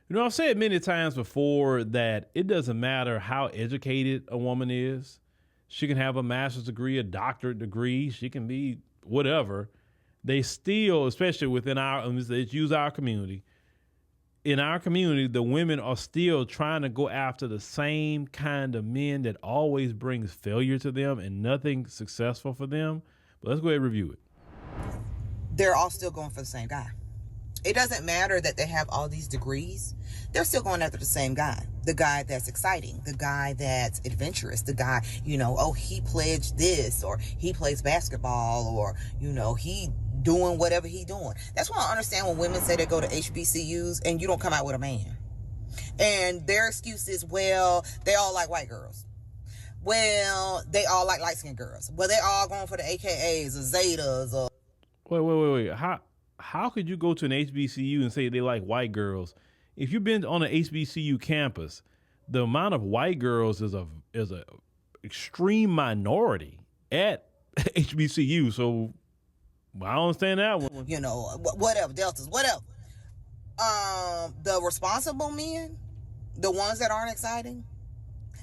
You know, I've said many times before that it doesn't matter how educated a woman is. She can have a master's degree, a doctorate degree. She can be whatever. They still, especially within let's use our community. In our community, the women are still trying to go after the same kind of men that always brings failure to them and nothing successful for them. But let's go ahead and review it. They're all still going for the same guy. It doesn't matter that they have all these degrees. They're still going after the same guy. The guy that's exciting. The guy that's adventurous. The guy, he pledged this, or he plays basketball, or, he doing whatever he doing. That's why I understand when women say they go to HBCUs and you don't come out with a man. And their excuse is, well, they all like white girls. Well, they all like light-skinned girls. Well, they all going for the AKAs or Zetas or... Wait. How could you go to an HBCU and say they like white girls? If you've been on an HBCU campus, the amount of white girls is a extreme minority at HBCU. So I don't understand that one. Whatever, deltas, whatever. The responsible men, the ones that aren't exciting,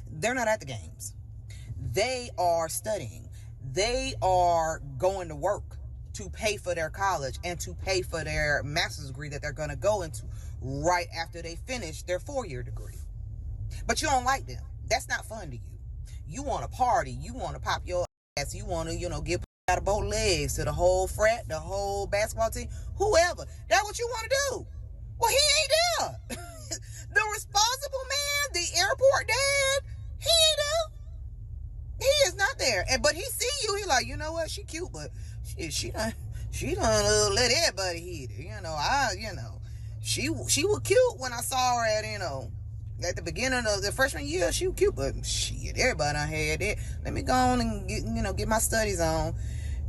they're not at the games. They are studying. They are going to work to pay for their college and to pay for their master's degree that they're going to go into right after they finish their 4-year degree. But you don't like them. That's not fun to you. You want to party. You want to pop your ass. You want to, get out of both legs to the whole frat, the whole basketball team, whoever. That's what you want to do. Well, he ain't there. The responsible man, the airport dad, he ain't there. He is not there. But he see you. He like, you know what? She cute, but she done let everybody hit her. She was cute when I saw her at the beginning of the freshman year. She was cute, but shit, everybody done had it. Let me go on and get my studies on.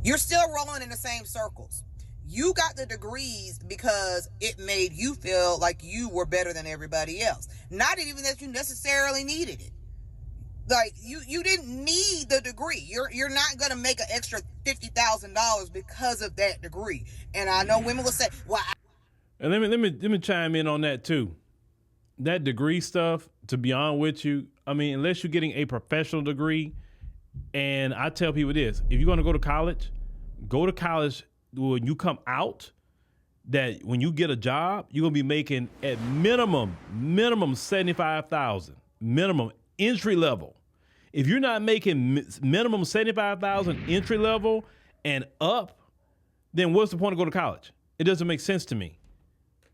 You're still rolling in the same circles. You got the degrees because it made you feel like you were better than everybody else. Not even that you necessarily needed it. Like you didn't need the degree. You're not gonna make an extra $50,000 because of that degree. And I know women will say, "Well," and let me chime in on that too. That degree stuff. To be honest with you, I mean, unless you're getting a professional degree, and I tell people this: if you're gonna go to college when you come out. That when you get a job, you're gonna be making at minimum $75,000, minimum entry level. If you're not making minimum $75,000 entry level and up, then what's the point of going to college? It doesn't make sense to me.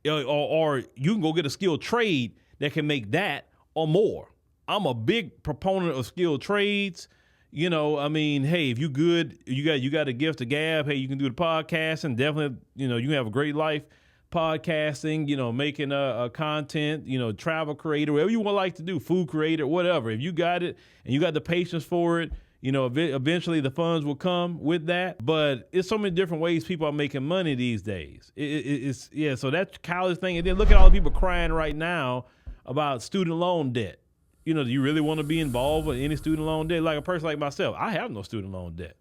Or you can go get a skilled trade that can make that or more. I'm a big proponent of skilled trades. I mean, hey, if you good, you got a gift of gab. Hey, you can do the podcasting. Definitely, you can have a great life podcasting, making content, travel creator, whatever you want like to do, food creator, whatever. If you got it and you got the patience for it, eventually the funds will come with that. But it's so many different ways people are making money these days. So that college thing. And then look at all the people crying right now about student loan debt. Do you really want to be involved with any student loan debt? Like a person like myself, I have no student loan debt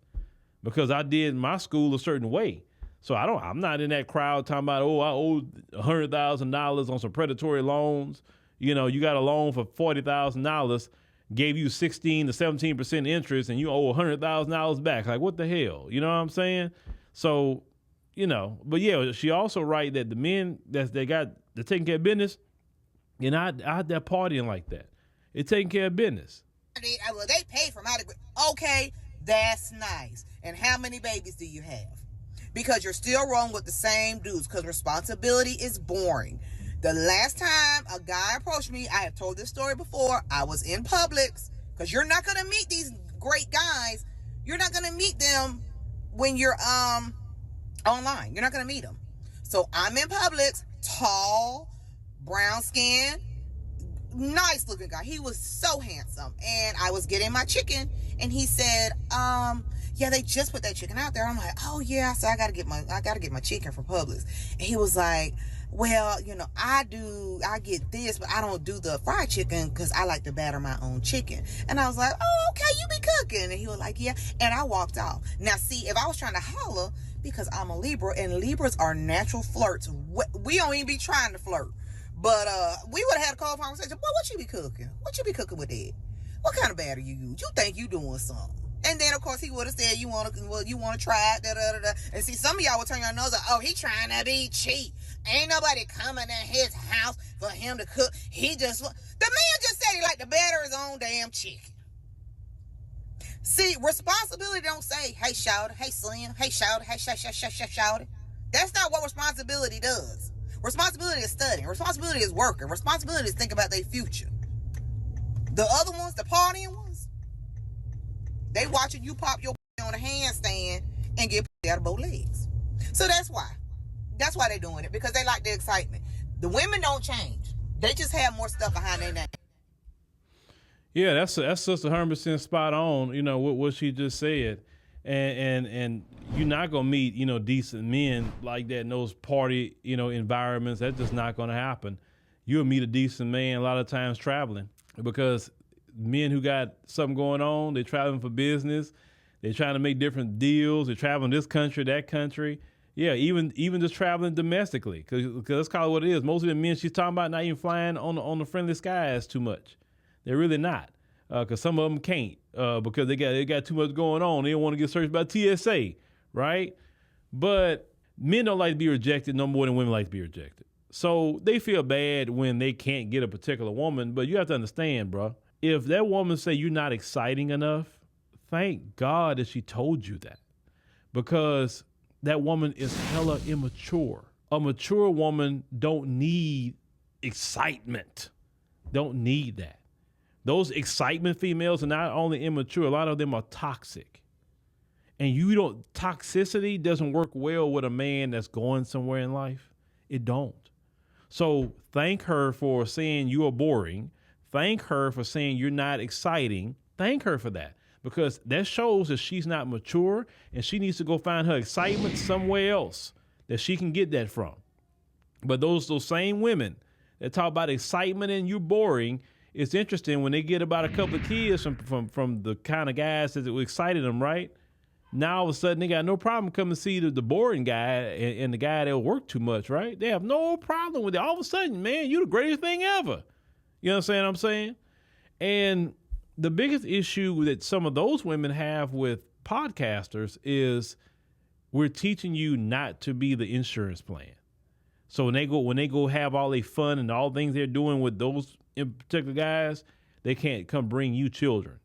because I did my school a certain way. So I'm not in that crowd talking about, I owe $100,000 on some predatory loans. You got a loan for $40,000, gave you 16 to 17% interest, and you owe $100,000 back. Like, what the hell? You know what I'm saying? So, but yeah, she also right that the men they're taking care of business, out there partying like that. It's taking care of business. They pay for my degree. Okay, that's nice. And how many babies do you have? Because you're still rolling with the same dudes, because responsibility is boring. The last time a guy approached me, I have told this story before, I was in Publix, because you're not going to meet these great guys. You're not going to meet them when you're online. You're not going to meet them. So I'm in Publix, tall, brown skin, nice looking guy. He was so handsome. And I was getting my chicken, and he said, yeah, they just put that chicken out there. I'm like, oh yeah, so I gotta get my chicken from Publix. And he was like, well, I get this, but I don't do the fried chicken because I like to batter my own chicken. And I was like, oh, okay, you be cooking. And he was like, yeah. And I walked off. Now, see, if I was trying to holler, because I'm a Libra, and Libras are natural flirts. We don't even be trying to flirt. But we would have had a cold conversation. Boy, what you be cooking? What you be cooking with that? What kind of batter you use? You think you doing something? And then of course he would have said, you want to try it, da da da da. And see, some of y'all would turn your nose like, oh, he trying to be cheap. Ain't nobody coming in his house for him to cook. The man just said he like to batter his own damn chicken. See, responsibility don't say, hey, shout it, hey, slim, hey, shout it, hey, shout it. That's not what responsibility does. Responsibility is studying. Responsibility is working. Responsibility is thinking about their future. The other ones, the partying ones, they watching you pop your on a handstand and get out of both legs. So that's why. That's why they're doing it, because they like the excitement. The women don't change. They just have more stuff behind their name. Yeah, that's Sister 100% spot on, you know, what she just said. And you're not going to meet, you know, decent men like that in those party, you know, environments. That's just not going to happen. You'll meet a decent man a lot of times traveling, because men who got something going on, they're traveling for business. They're trying to make different deals. They're traveling this country, that country. Yeah, even just traveling domestically, because that's kind of what it is. Most of the men she's talking about not even flying on the friendly skies too much. They're really not, because some of them can't, because they got too much going on. They don't want to get searched by TSA, right? But men don't like to be rejected no more than women like to be rejected. So they feel bad when they can't get a particular woman. But you have to understand, bro, if that woman say you're not exciting enough, thank God that she told you that, because that woman is hella immature. A mature woman don't need excitement. Don't need that. Those excitement females are not only immature, a lot of them are toxic. And toxicity doesn't work well with a man that's going somewhere in life. It don't. So thank her for saying you are boring. Thank her for saying you're not exciting. Thank her for that, because that shows that she's not mature, and she needs to go find her excitement somewhere else that she can get that from. But those same women that talk about excitement and you're boring, it's interesting when they get about a couple of kids from the kind of guys that excited them, right? Now all of a sudden they got no problem coming to see the boring guy and the guy that work too much, right? They have no problem with it. All of a sudden, man, you the greatest thing ever. You understand what I'm saying? And the biggest issue that some of those women have with podcasters is we're teaching you not to be the insurance plan. So when they go have all their fun and all things they're doing with those in particular guys, they can't come bring you children.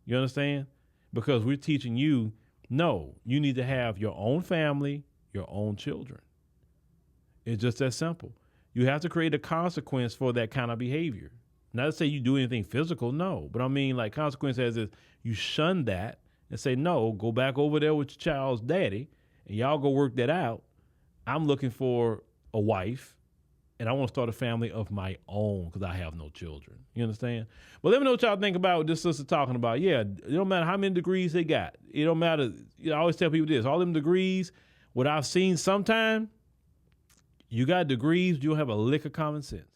You understand? Because we're teaching you, no, you need to have your own family, your own children. It's just that simple. You have to create a consequence for that kind of behavior. Not to say you do anything physical, no. But I mean, like, consequence as is you shun that and say, no, go back over there with your child's daddy and y'all go work that out. I'm looking for a wife, and I want to start a family of my own because I have no children. You understand? But let me know what y'all think about what this sister talking about. Yeah, it don't matter how many degrees they got. It don't matter. You know, I always tell people this. All them degrees, what I've seen sometime, you got degrees, you don't have a lick of common sense.